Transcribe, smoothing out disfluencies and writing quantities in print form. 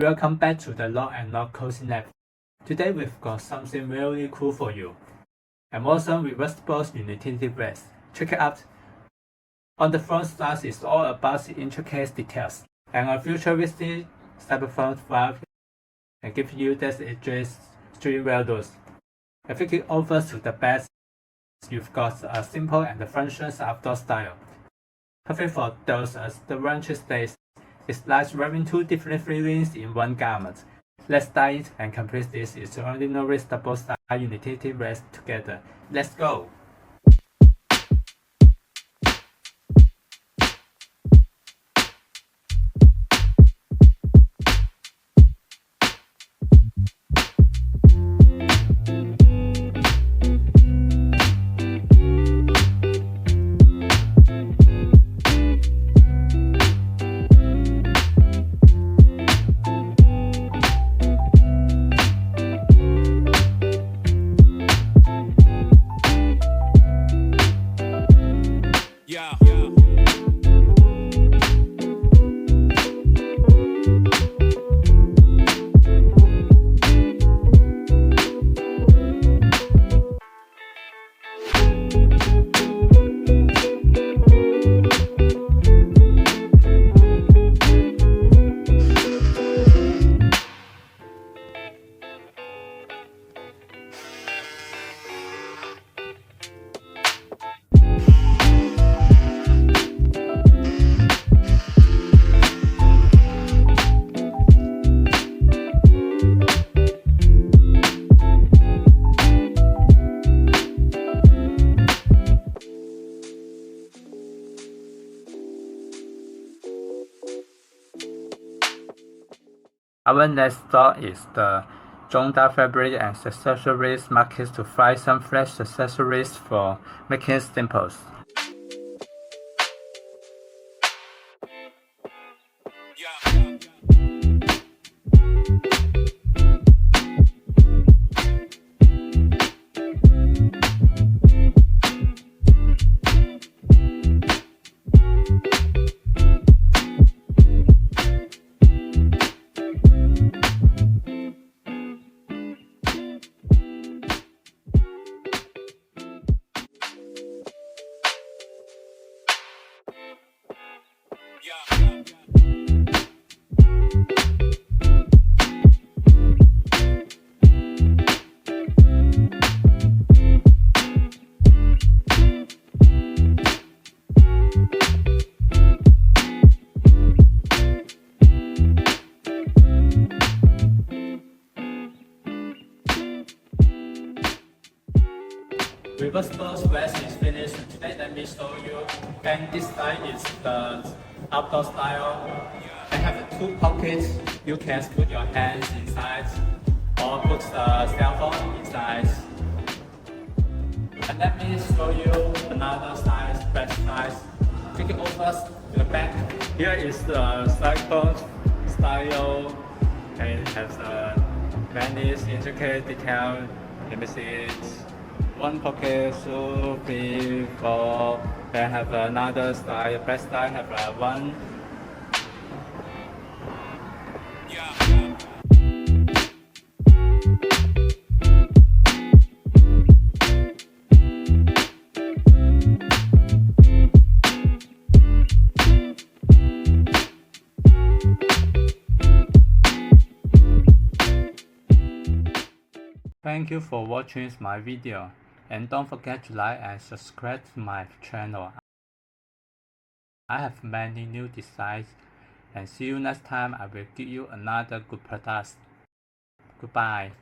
Welcome back to the Lock and Lock Cozy Lab. Today we've got something really cool for you. An awesome reversible utility vest. Check it out. On the front side is all about the intricate details, and a futuristic Cyberpunk 5 can give you that edges street welders. I think it offers to the best. You've got a simple and functions outdoor style. Perfect for those adventurous days. It's like wearing two different feelings in one garment. Let's dive in and complete this extraordinary double style utility vest together. Let's go! Our next stop is the Zhongda fabric and accessories market to find some fresh accessories for making samples. Reversible vest is finished. Today let me show you. And this style is the outdoor style. I have two pockets. You can put your hands inside or put the cell phone inside. And let me show you another size, back size. Take it over to the back. Here is the cycle style. And it has many intricate detail. Let me see it. One pocket, 2, 3, 4. Then have another style. Back style have one. Thank you for watching my video, and don't forget to like and subscribe to my channel. I have many new designs, and see you next time. I will give you another good product. Goodbye.